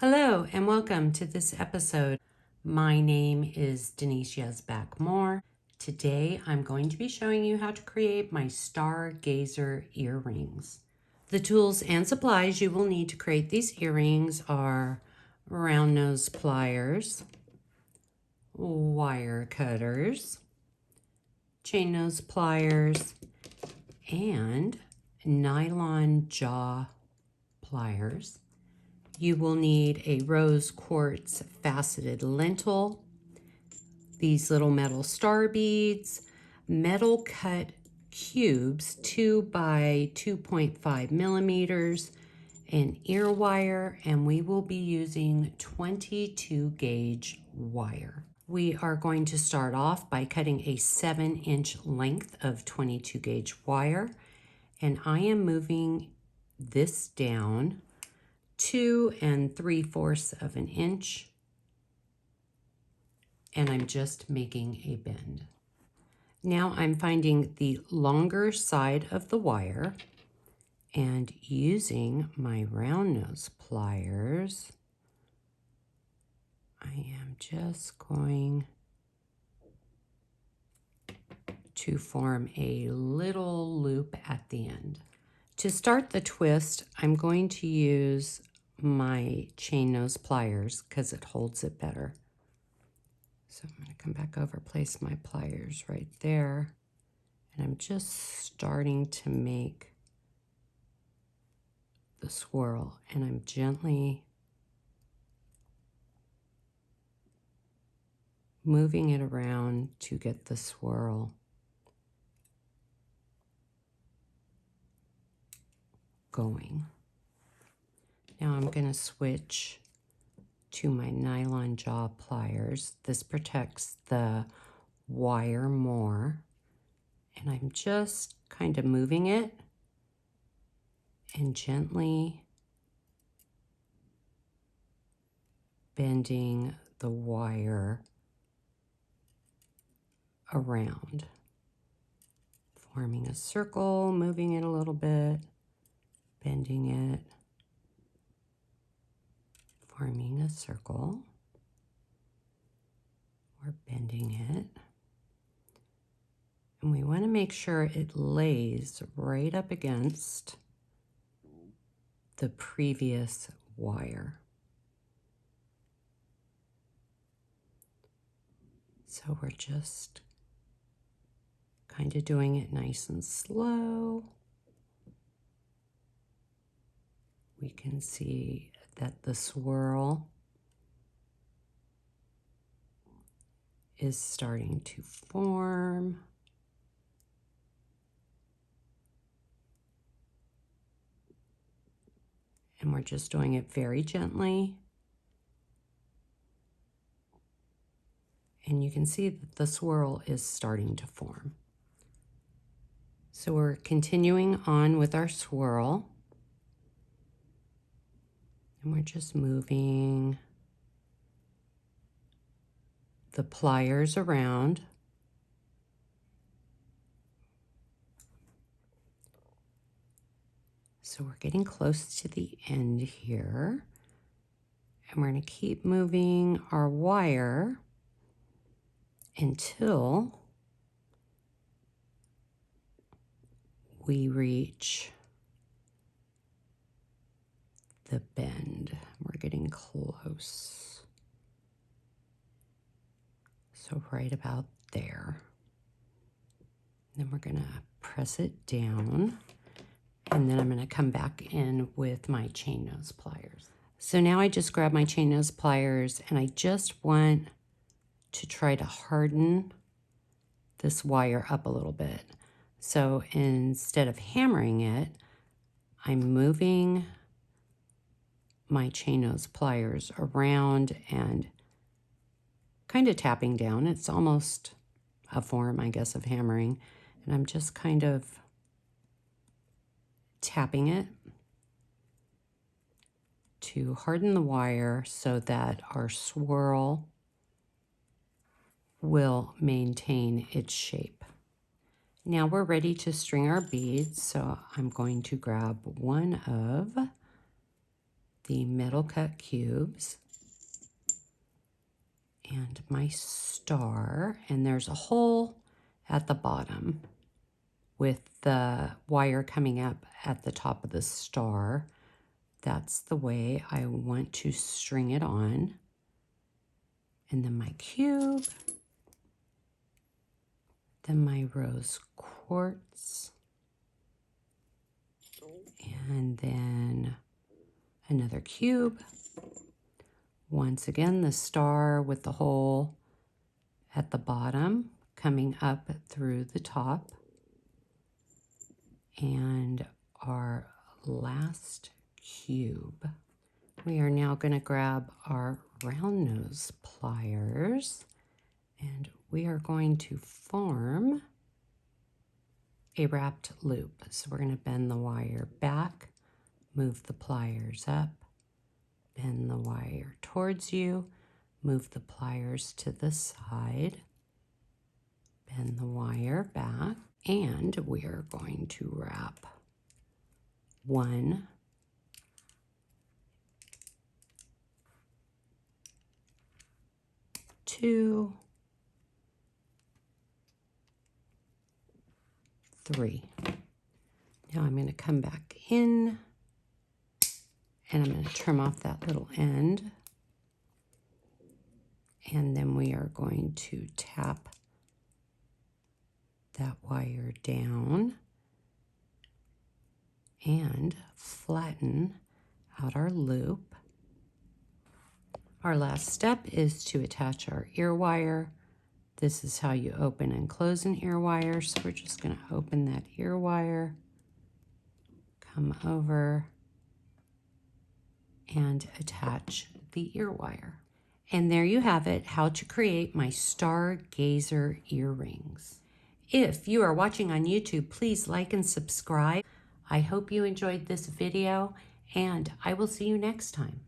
Hello and welcome to this episode. My name is Denise Yezbak Moore. Today I'm going to be showing you how to create my stargazer earrings. The tools and supplies you will need to create these earrings are round nose pliers, wire cutters, chain nose pliers, and nylon jaw pliers. You will need a rose quartz faceted lentil, these little metal star beads, metal cut cubes 2 by 2.5 millimeters, an ear wire, and we will be using 22 gauge wire. We are going to start off by cutting a 7-inch length of 22 gauge wire, and I am moving this down 2 3/4 of an inch, and I'm just making a bend. Now I'm finding the longer side of the wire and using my round nose pliers, I am just going to form a little loop at the end. To start the twist, I'm going to use my chain nose pliers because it holds it better. So I'm going to come back over, place my pliers right there, and I'm just starting to make the swirl, and I'm gently moving it around to get the swirl going. Now I'm going to switch to my nylon jaw pliers. This protects the wire more, and I'm just kind of moving it and gently bending the wire around, forming a circle, moving it a little bit, bending it, forming a circle, we're bending it, and we want to make sure it lays right up against the previous wire. So we're just kind of doing it nice and slow. We can see that the swirl is starting to form. And we're just doing it very gently. And you can see that the swirl is starting to form. So we're continuing on with our swirl. And we're just moving the pliers around. So we're getting close to the end here. And we're going to keep moving our wire until we reach the bend. We're getting close. So right about there. Then we're going to press it down, and then I'm going to come back in with my chain nose pliers. So now I just grab my chain nose pliers, and I just want to try to harden this wire up a little bit. So instead of hammering it, I'm moving my chain nose pliers around and kind of tapping down. It's almost a form, I guess, of hammering. And I'm just kind of tapping it to harden the wire so that our swirl will maintain its shape. Now we're ready to string our beads, so I'm going to grab one of the metal cut cubes and my star, and there's a hole at the bottom with the wire coming up at the top of the star. That's the way I want to string it on. And then my cube, then my rose quartz, and then another cube. Once again, the star with the hole at the bottom coming up through the top. And our last cube. We are now going to grab our round nose pliers and we are going to form a wrapped loop. So we're going to bend the wire back, move the pliers up, bend the wire towards you, move the pliers to the side, bend the wire back, and we are going to wrap 1, 2, 3. Now I'm going to come back in and I'm going to trim off that little end. And then we are going to tap that wire down and flatten out our loop. Our last step is to attach our ear wire. This is how you open and close an ear wire. So we're just going to open that ear wire, come over, and attach the ear wire. And there you have it, how to create my stargazer earrings. If you are watching on YouTube, please like and subscribe. I hope you enjoyed this video, and I will see you next time.